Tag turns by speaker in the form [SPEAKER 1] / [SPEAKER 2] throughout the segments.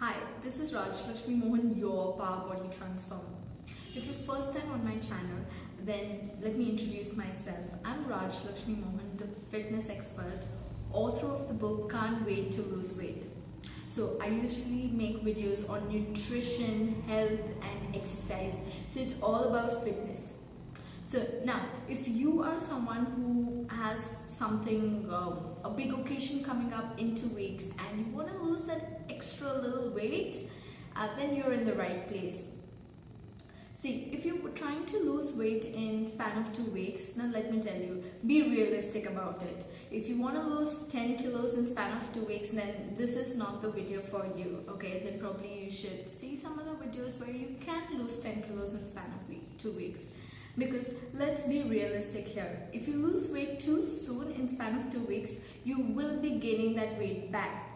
[SPEAKER 1] Hi, this is Raj Lakshmi Mohan, your Power Body Transformer. If you're first time on my channel, then let me introduce myself. I'm Raj Lakshmi Mohan, the fitness expert, author of the book Can't Wait to Lose Weight. So I usually make videos on nutrition, health and exercise. So it's all about fitness. So now, if you are someone who has something, a big occasion coming up in 2 weeks and you want to lose that extra little weight, then you're in the right place. See, if you're trying to lose weight in span of 2 weeks, then let me tell you, be realistic about it. If you want to lose 10 kilos in span of 2 weeks, then this is not the video for you, okay? Then probably you should see some other videos where you can lose 10 kilos in span of 2 weeks. Because let's be realistic here. If you lose weight too soon in span of 2 weeks, you will be gaining that weight back.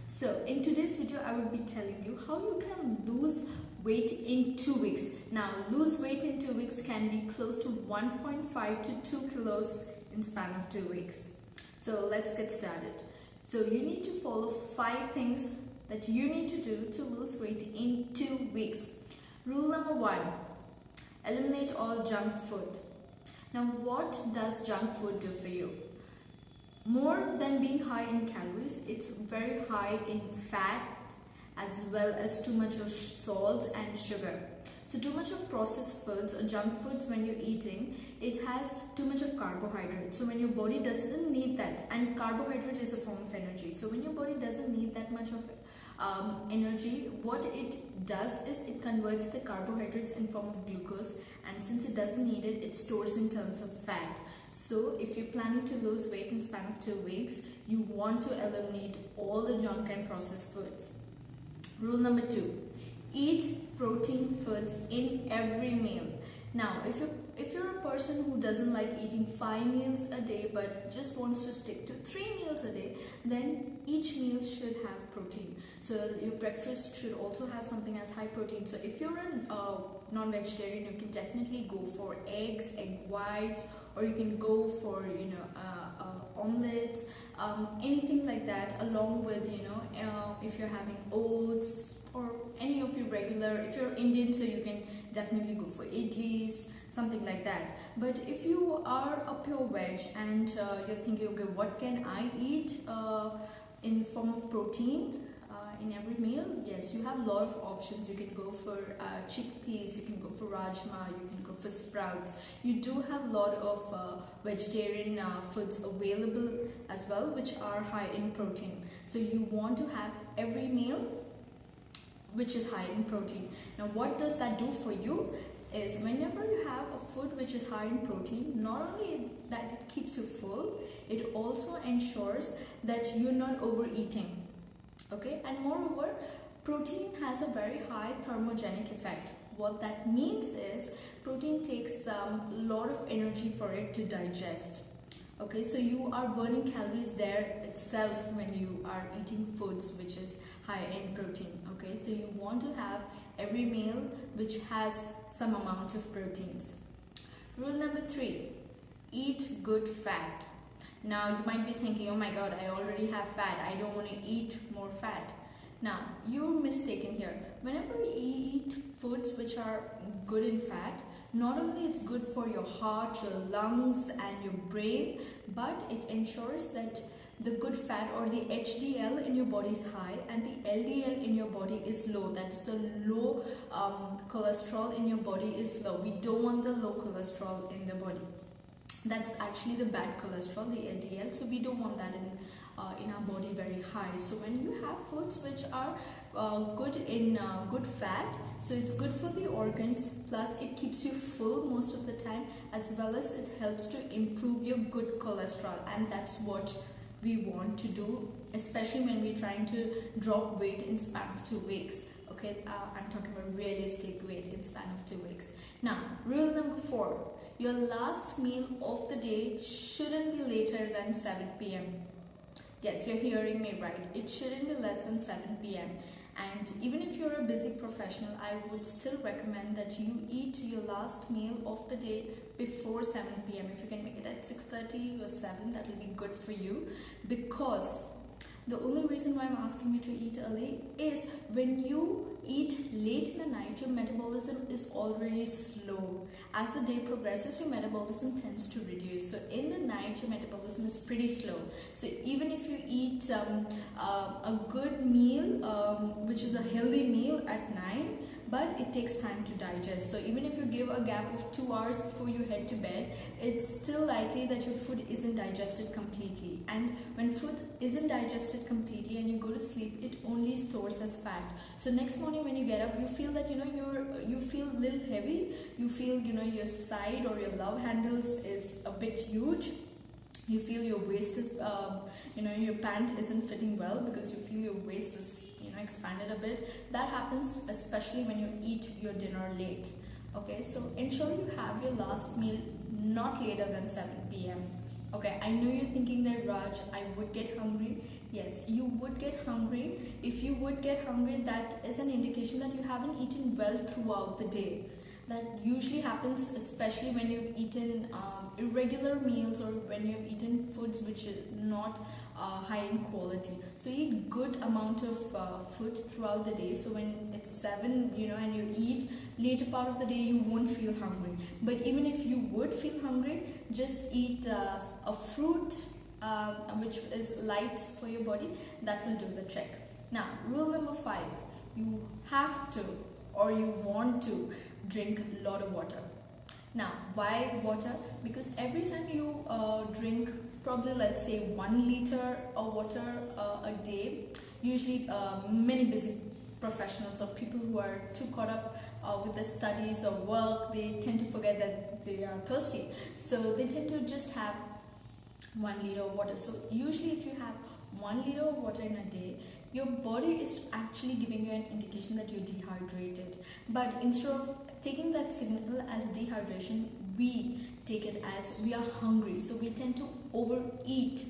[SPEAKER 1] So in today's video, I will be telling you how you can lose weight in 2 weeks. Now, lose weight in 2 weeks can be close to 1.5 to 2 kilos in span of 2 weeks. So let's get started. So you need to follow 5 things that you need to do to lose weight in 2 weeks. Rule number 1. Eliminate all junk food. Now, what does junk food do for you? More than being high in calories, it's very high in fat as well as too much of salt and sugar. So too much of processed foods or junk foods when you're eating, it has too much of carbohydrate. So when your body doesn't need that, and carbohydrate is a form of energy. So when your body doesn't need that much of energy, what it does is it converts the carbohydrates in form of glucose, and since it doesn't need it, it stores in terms of fat. So if you're planning to lose weight in span of 2 weeks, you want to eliminate all the junk and processed foods. Rule number 2. Eat protein foods in every meal. Now, if you're a person who doesn't like eating 5 meals a day but just wants to stick to 3 meals a day, then each meal should have protein. So your breakfast should also have something as high protein. So if you're a non-vegetarian, you can definitely go for eggs, egg whites, or you can go for omelette, anything like that, along with if you're having oats or any of your regular, if you're Indian, so you can definitely go for idlis, something like that. But if you are a pure veg and you're thinking, okay, what can I eat in the form of protein in every meal? Yes, you have a lot of options. You can go for chickpeas, you can go for rajma, you can go for sprouts. You do have a lot of vegetarian foods available as well, which are high in protein. So you want to have every meal which is high in protein. Now, what does that do for you is whenever you have a food which is high in protein, not only that it keeps you full, it also ensures that you're not overeating. Okay, and moreover, protein has a very high thermogenic effect. What that means is protein takes a lot of energy for it to digest. Okay, so you are burning calories there itself when you are eating foods which is high in protein. Okay, so you want to have every meal which has some amount of proteins. Rule number 3. Eat good fat. Now you might be thinking, oh my god, I already have fat, I don't want to eat more fat. Now you're mistaken here. Whenever you eat foods which are good in fat, not only it's good for your heart, your lungs and your brain, but it ensures that the good fat or the HDL in your body is high and the LDL in your body is low. That's the low cholesterol in your body is low. We don't want the low cholesterol in the body. That's actually the bad cholesterol, the LDL. So we don't want that in our body very high. So when you have foods which are good in good fat, so it's good for the organs, plus it keeps you full most of the time, as well as it helps to improve your good cholesterol, and that's what we want to do, especially when we're trying to drop weight in span of 2 weeks. Okay, I'm talking about realistic weight in span of 2 weeks. Now, rule number 4. Your last meal of the day shouldn't be later than 7 p.m. Yes, you're hearing me right. It shouldn't be less than 7 p.m. And even if you're a busy professional, I would still recommend that you eat your last meal of the day before 7 p.m. If you can make it at 6:30 or 7, that will be good for you, because The only reason why I'm asking you to eat early is when you eat late in the night, your metabolism is already slow. As the day progresses, your metabolism tends to reduce. So in the night, your metabolism is pretty slow. So even if you eat a good meal, which is a healthy meal at 9, but it takes time to digest. So even if you give a gap of 2 hours before you head to bed, it's still likely that your food isn't digested completely. And when food isn't digested completely and you go to sleep, it only stores as fat. So next morning when you get up, you feel that you feel a little heavy. You feel your side or your love handles is a bit huge. You feel your waist is your pant isn't fitting well because you feel your waist is expanded a bit. That happens especially when you eat your dinner late. Okay, so ensure you have your last meal not later than 7 p.m. Okay, I know you're thinking that, Raj, I would get hungry. Yes, you would get hungry. If you would get hungry, that is an indication that you haven't eaten well throughout the day. That usually happens especially when you've eaten irregular meals or when you've eaten foods which is not high in quality. So eat good amount of food throughout the day. So when it's 7, and you eat later part of the day, you won't feel hungry. But even if you would feel hungry, just eat a fruit which is light for your body. That will do the trick. Now, rule number 5, you have to or you want to drink a lot of water. Now, why water? Because every time you drink probably, let's say, 1 liter of water a day, usually many busy professionals or people who are too caught up with their studies or work, they tend to forget that they are thirsty. So they tend to just have 1 liter of water. So usually if you have 1 liter of water in a day, your body is actually giving you an indication that you're dehydrated. But instead of taking that signal as dehydration, we take it as we are hungry. So we tend to overeat.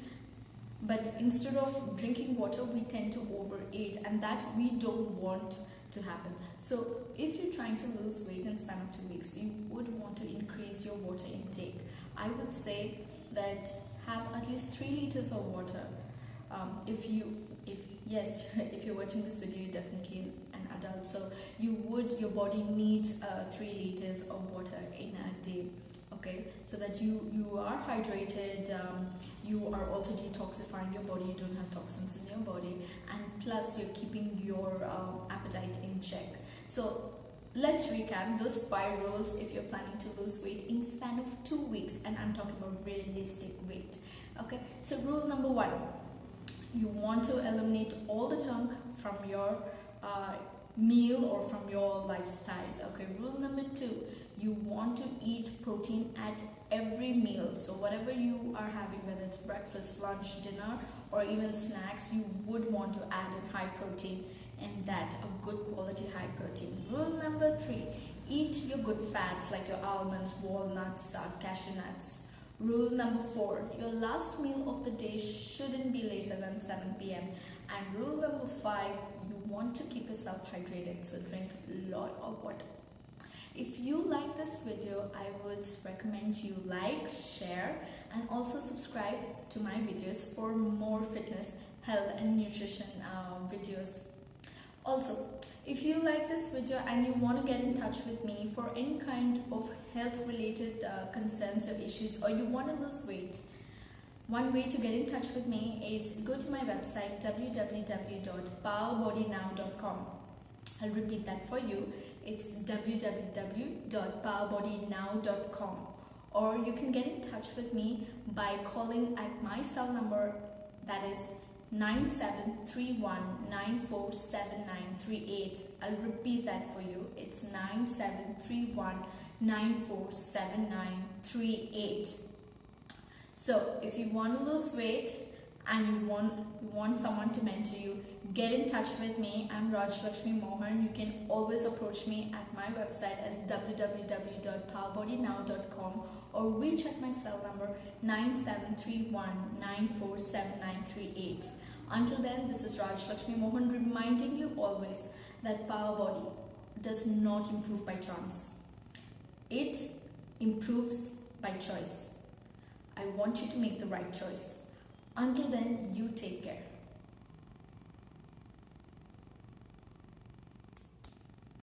[SPEAKER 1] But instead of drinking water, we tend to overeat, and that we don't want to happen. So if you're trying to lose weight in span of 2 weeks, you would want to increase your water intake. I would say that have at least 3 liters of water. If you're watching this video, you're definitely an adult, so your body needs 3 liters of water in a day. Okay, so that you are hydrated, you are also detoxifying your body, you don't have toxins in your body, and plus you're keeping your appetite in check. So let's recap those 5 rules if you're planning to lose weight in span of 2 weeks, and I'm talking about realistic weight. Okay, so rule number 1, you want to eliminate all the junk from your meal or from your lifestyle. Okay, rule number 2, you want to eat protein at every meal. So whatever you are having, whether it's breakfast, lunch, dinner, or even snacks, you would want to add in high protein, and that a good quality high protein. Rule number 3, eat your good fats like your almonds, walnuts, cashew nuts. Rule number 4, your last meal of the day shouldn't be later than 7 p.m. And rule number 5, you want to keep yourself hydrated, so drink a lot of water. If you like this video, I would recommend you like, share, and also subscribe to my videos for more fitness, health, and nutrition videos. Also, if you like this video and you want to get in touch with me for any kind of health related concerns or issues, or you want to lose weight, one way to get in touch with me is go to my website www.powerbodynow.com. I'll repeat that for you. It's www.powerbodynow.com. Or you can get in touch with me by calling at my cell number, that is 9731947938. I'll repeat that for you. It's 9731947938. So if you want to lose weight and you want someone to mentor you, get in touch with me. I'm Raj Lakshmi Mohan. You can always approach me at my website as www.powerbodynow.com, or reach at my cell number 9731947938. Until then, this is Raj Lakshmi Mohan reminding you always that Power Body does not improve by chance. It improves by choice. I want you to make the right choice. Until then, you take care.